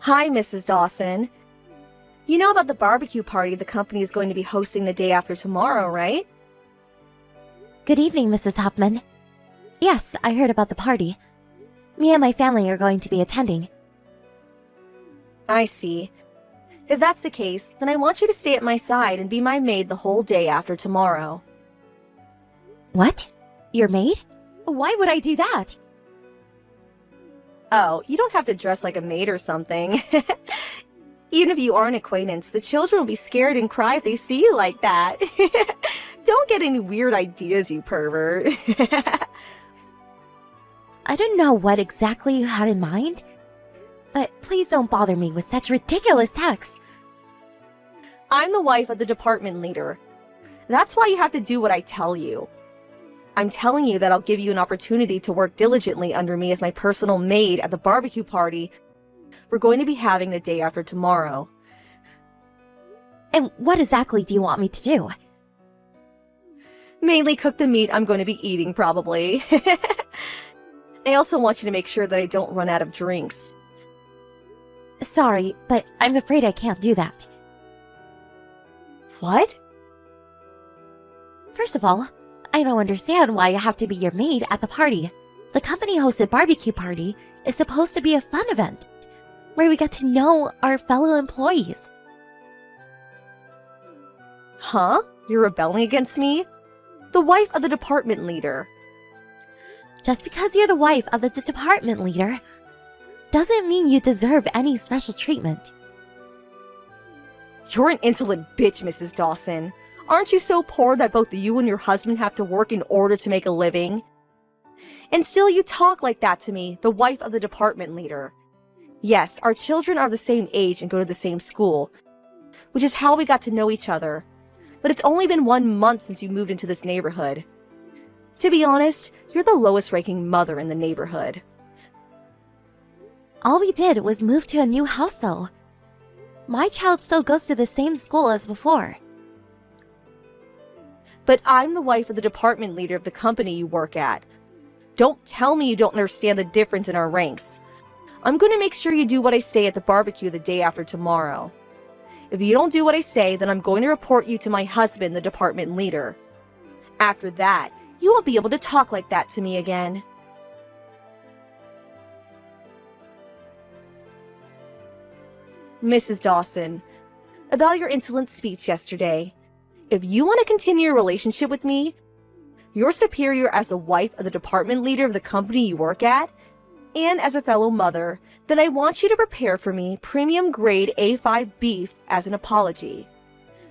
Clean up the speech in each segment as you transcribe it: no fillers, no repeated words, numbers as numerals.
Hi, Mrs. Dawson. You know about the barbecue party the company is going to be hosting the day after tomorrow, right? Good evening, Mrs. Huffman. Yes, I heard about the party. Me and my family are going to be attending. I see. If that's the case, then I want you to stay at my side and be my maid the whole day after tomorrow. What? Your maid? Why would I do that? Oh, you don't have to dress like a maid or something. Even if you are an acquaintance, the children will be scared and cry if they see you like that. Don't get any weird ideas, you pervert. I don't know what exactly you had in mind, but please don't bother me with such ridiculous texts. I'm the wife of the department leader. That's why you have to do what I tell you. I'm telling you that I'll give you an opportunity to work diligently under me as my personal maid at the barbecue party we're going to be having the day after tomorrow. And what exactly do you want me to do? Mainly cook the meat I'm going to be eating, probably. I also want you to make sure that I don't run out of drinks. Sorry, but I'm afraid I can't do that. What? First of all, I don't understand why I have to be your maid at the party. The company-hosted barbecue party is supposed to be a fun event, where we get to know our fellow employees. Huh? You're rebelling against me? The wife of the department leader. Just because you're the wife of the department leader doesn't mean you deserve any special treatment. You're an insolent bitch, Mrs. Dawson. Aren't you so poor that both you and your husband have to work in order to make a living? And still you talk like that to me, the wife of the department leader. Yes, our children are the same age and go to the same school, which is how we got to know each other. But it's only been 1 month since you moved into this neighborhood. To be honest, you're the lowest-ranking mother in the neighborhood. All we did was move to a new house, though. My child still goes to the same school as before. But I'm the wife of the department leader of the company you work at. Don't tell me you don't understand the difference in our ranks. I'm going to make sure you do what I say at the barbecue the day after tomorrow. If you don't do what I say, then I'm going to report you to my husband, the department leader. After that, you won't be able to talk like that to me again. Mrs. Dawson, about your insolent speech yesterday. If you want to continue your relationship with me, your superior as a wife of the department leader of the company you work at, and as a fellow mother, then I want you to prepare for me premium grade A5 beef as an apology.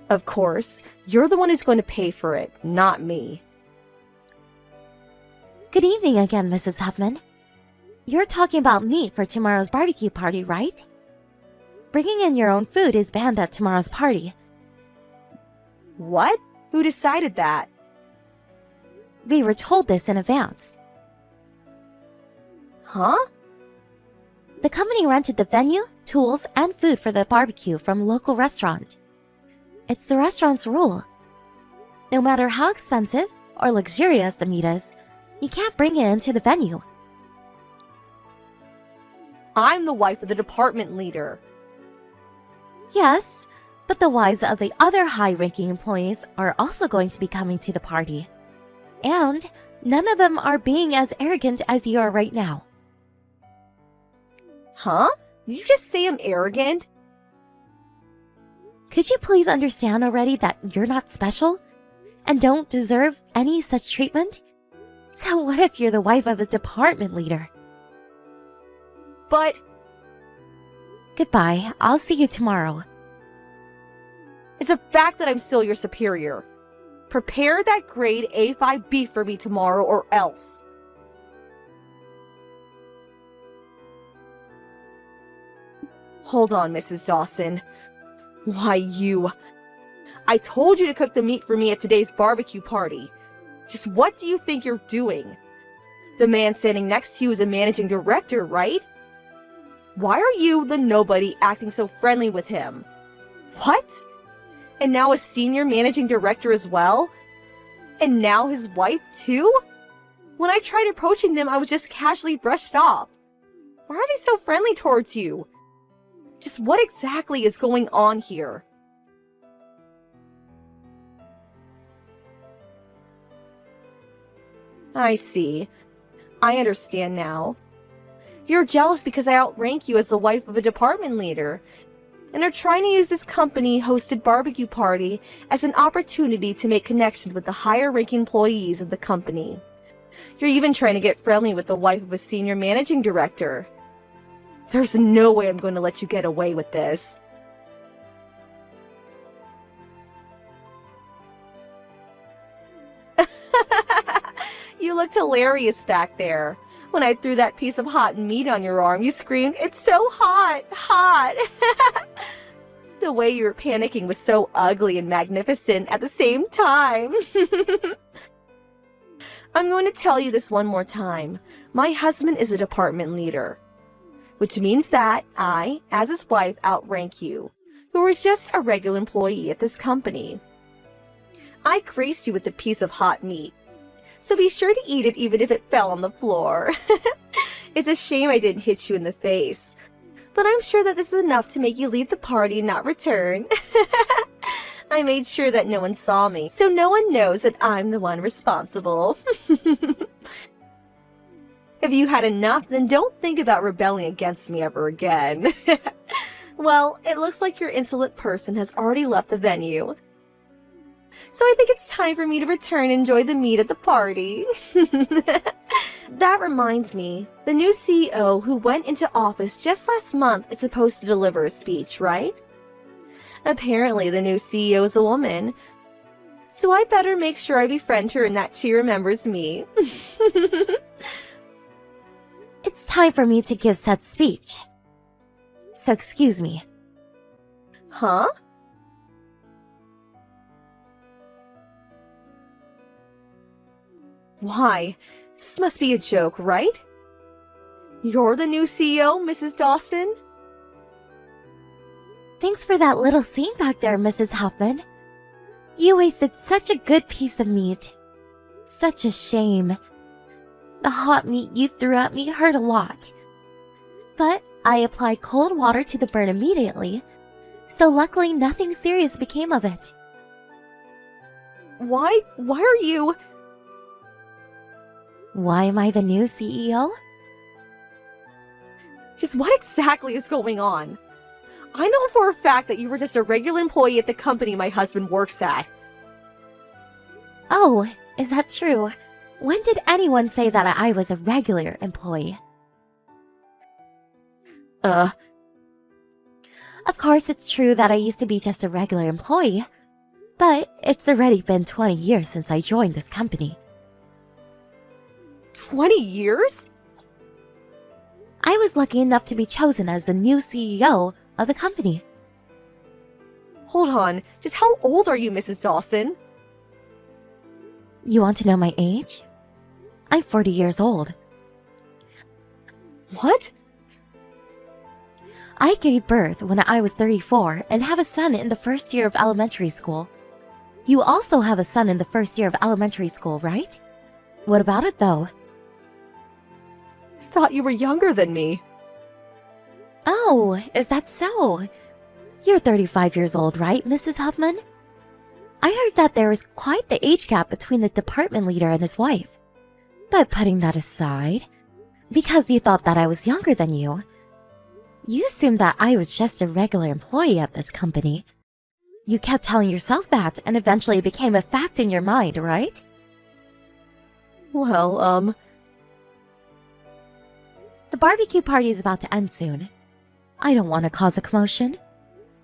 Of course, you're the one who's going to pay for it, not me. Good evening again, Mrs. Huffman. You're talking about meat for tomorrow's barbecue party, right? Bringing in your own food is banned at tomorrow's party. What? Who decided that? We were told this in advance. Huh? The company rented the venue, tools, and food for the barbecue from a local restaurant. It's the restaurant's rule. No matter how expensive or luxurious the meat is, you can't bring it into the venue. I'm the wife of the department leader. Yes, but the wives of the other high-ranking employees are also going to be coming to the party. And none of them are being as arrogant as you are right now. Huh? Did you just say I'm arrogant? Could you please understand already that you're not special and don't deserve any such treatment? So what if you're the wife of a department leader? But Goodbye. I'll see you tomorrow. it's a fact that I'm still your superior. Prepare that grade A5 beef for me tomorrow or else. Hold on, Mrs. Dawson. Why, you... I told you to cook the meat for me at today's barbecue party. Just what do you think you're doing? The man standing next to you is a managing director, right? Why are you, the nobody, acting so friendly with him? What? And now a senior managing director as well? And now his wife, too? When I tried approaching them, I was just casually brushed off. Why are they so friendly towards you? Just what exactly is going on here? I see. I understand now. You're jealous because I outrank you as the wife of a department leader, and are trying to use this company-hosted barbecue party as an opportunity to make connections with the higher-ranking employees of the company. You're even trying to get friendly with the wife of a senior managing director. There's no way I'm going to let you get away with this. You looked hilarious back there. When I threw that piece of hot meat on your arm, you screamed, "It's so hot, hot!" The way you were panicking was so ugly and magnificent at the same time. I'm going to tell you this one more time. My husband is a department leader, which means that I, as his wife, outrank you, who is just a regular employee at this company. I graced you with a piece of hot meat, so be sure to eat it even if it fell on the floor. It's a shame I didn't hit you in the face, but I'm sure that this is enough to make you leave the party and not return. I made sure that no one saw me, so no one knows that I'm the one responsible. If you had enough, then don't think about rebelling against me ever again. Well, it looks like your insolent person has already left the venue, so I think it's time for me to return and enjoy the meat at the party. That reminds me, the new CEO who went into office just last month is supposed to deliver a speech, right? Apparently, the new CEO is a woman, so I better make sure I befriend her and that she remembers me. It's time for me to give said speech. So excuse me. Huh? Why? This must be a joke, right? You're the new CEO, Mrs. Dawson? Thanks for that little scene back there, Mrs. Huffman. You wasted such a good piece of meat. Such a shame. The hot meat you threw at me hurt a lot. But I applied cold water to the burn immediately, so luckily nothing serious became of it. Why are you... Why am I the new CEO? Just what exactly is going on? I know for a fact that you were just a regular employee at the company my husband works at. Oh, is that true? When did anyone say that I was a regular employee? Of course, it's true that I used to be just a regular employee, but it's already been 20 years since I joined this company. 20 years? I was lucky enough to be chosen as the new CEO of the company. Hold on, just how old are you, Mrs. Dawson? You want to know my age? I'm 40 years old. What? I gave birth when I was 34 and have a son in the first year of elementary school. You also have a son in the first year of elementary school, right? What about it, though? I thought you were younger than me. Oh, is that so? You're 35 years old, right, Mrs. Huffman? I heard that there is quite the age gap between the department leader and his wife. But putting that aside, because you thought that I was younger than you assumed that I was just a regular employee at this company. You kept telling yourself that, and eventually it became a fact in your mind, right? Well, The barbecue party is about to end soon. I don't want to cause a commotion,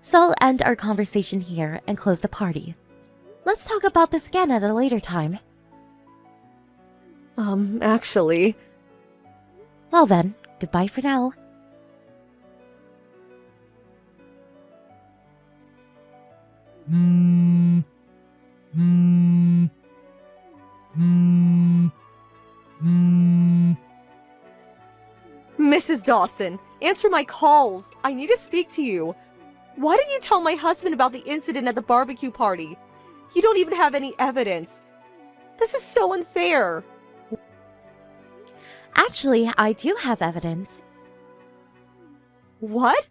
so I'll end our conversation here and close the party. Let's talk about this again at a later time. Actually... Well then, goodbye for now. Mrs. Dawson, answer my calls. I need to speak to you. Why didn't you tell my husband about the incident at the barbecue party? You don't even have any evidence. This is so unfair. Actually, I do have evidence. What?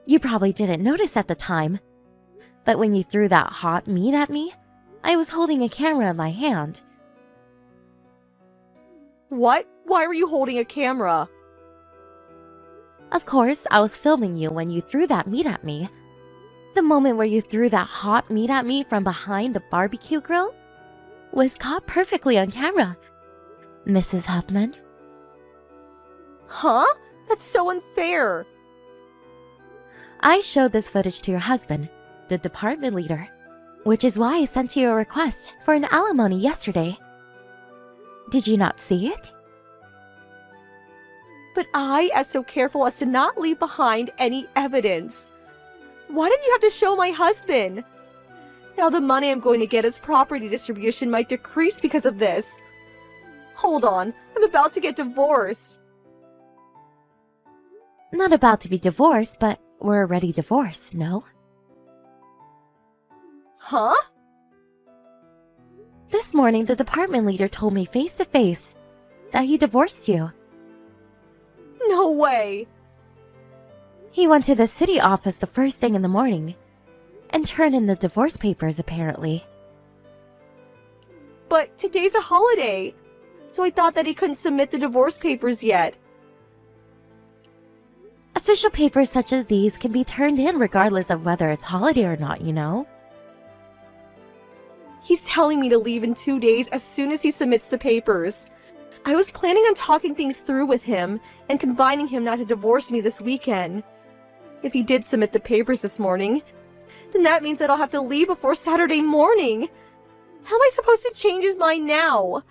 You probably didn't notice at the time, but when you threw that hot meat at me, I was holding a camera in my hand. What? Why were you holding a camera? Of course, I was filming you when you threw that meat at me. The moment where you threw that hot meat at me from behind the barbecue grill was caught perfectly on camera, Mrs. Huffman. Huh? That's so unfair. I showed this footage to your husband, the department leader, which is why I sent you a request for an alimony yesterday. Did you not see it? But I am so careful as to not leave behind any evidence. Why did you have to show my husband? Now the money I'm going to get as property distribution might decrease because of this. Hold on, I'm about to get divorced. Not about to be divorced, but we're already divorced, no? Huh? This morning, the department leader told me face to face that he divorced you. No way. He went to the city office the first thing in the morning and turned in the divorce papers, apparently. But today's a holiday, so I thought that he couldn't submit the divorce papers yet. Official papers such as these can be turned in regardless of whether it's holiday or not, you know? He's telling me to leave in 2 days as soon as he submits the papers. I was planning on talking things through with him and convining him not to divorce me this weekend. If he did submit the papers this morning, then that means that I'll have to leave before Saturday morning. How am I supposed to change his mind now?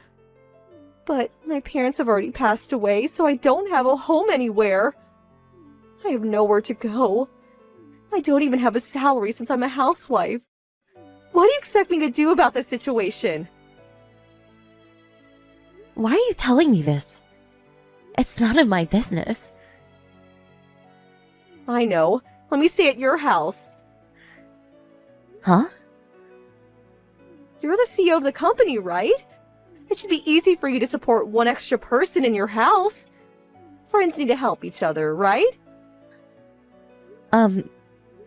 But my parents have already passed away, so I don't have a home anywhere. I have nowhere to go. I don't even have a salary since I'm a housewife. What do you expect me to do about this situation? Why are you telling me this? It's none of my business. I know. Let me stay at your house. Huh? You're the CEO of the company, right? It should be easy for you to support one extra person in your house. Friends need to help each other, right?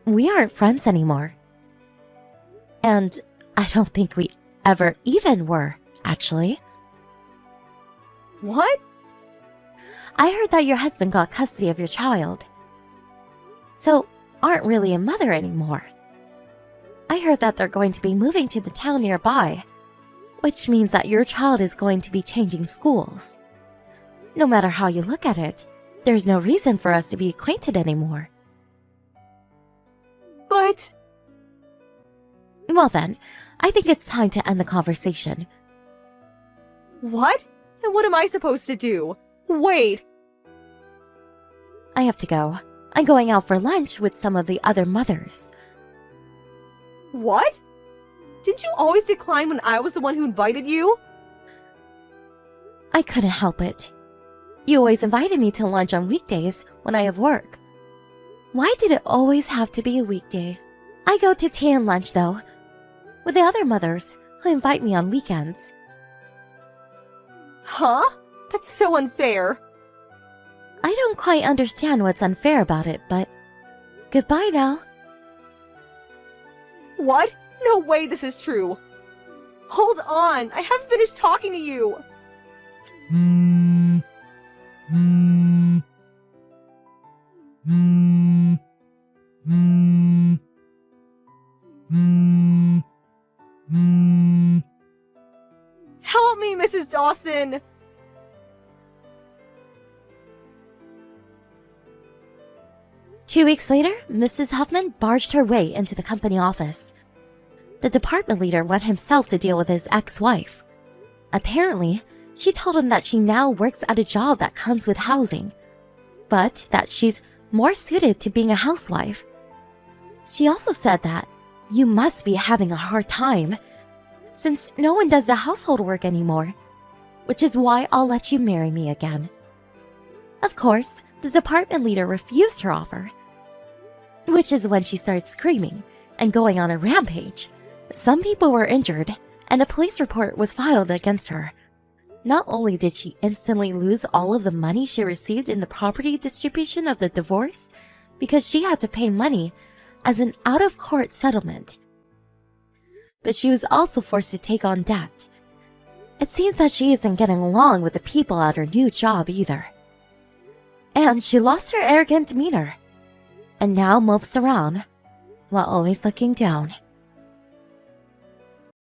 We aren't friends anymore. And I don't think we ever even were, actually. What? I heard that your husband got custody of your child. So, aren't really a mother anymore. I heard that they're going to be moving to the town nearby, which means that your child is going to be changing schools. No matter how you look at it, there's no reason for us to be acquainted anymore. But... Well then, I think it's time to end the conversation. What? And what am I supposed to do? Wait! I have to go. I'm going out for lunch with some of the other mothers. What? Didn't you always decline when I was the one who invited you? I couldn't help it. You always invited me to lunch on weekdays when I have work. Why did it always have to be a weekday? I go to tea and lunch, though, with the other mothers who invite me on weekends. Huh? That's so unfair. I don't quite understand what's unfair about it, but goodbye now. What? No way this is true. Hold on, I haven't finished talking to you. Help me, Mrs. Dawson! Two weeks later, Mrs. Huffman barged her way into the company office. The department leader went himself to deal with his ex-wife. Apparently, she told him that she now works at a job that comes with housing, but that she's more suited to being a housewife. She also said that you must be having a hard time, since no one does the household work anymore, which is why I'll let you marry me again. Of course, the department leader refused her offer, which is when she started screaming and going on a rampage. Some people were injured, and a police report was filed against her. Not only did she instantly lose all of the money she received in the property distribution of the divorce, because she had to pay money as an out-of-court settlement. But she was also forced to take on debt. It seems that she isn't getting along with the people at her new job either. And she lost her arrogant demeanor, and now mopes around while always looking down.